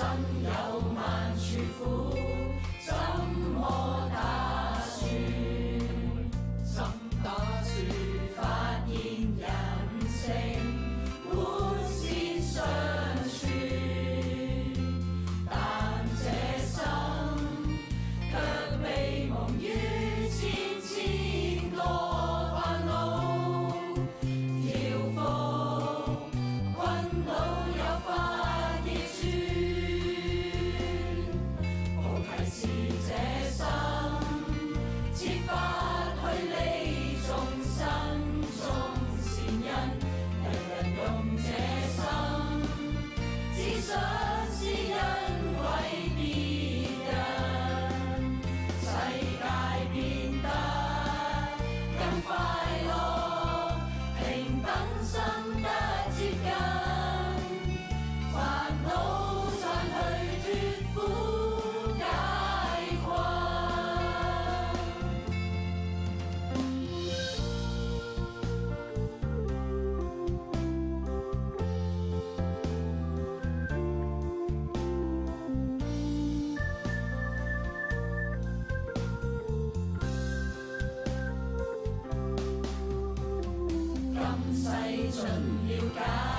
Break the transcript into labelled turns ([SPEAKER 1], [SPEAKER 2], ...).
[SPEAKER 1] 心有萬處苦，怎麼打算？發現人性本先相傳，但這心卻被蒙於千千個煩惱，條服困到有發熱處，菩提是這心，設法去利眾生中善因，人人用這心，只想是因為別人，世界變得更快樂，平等心得接近，煩惱散去脫苦解困。今世盡了解。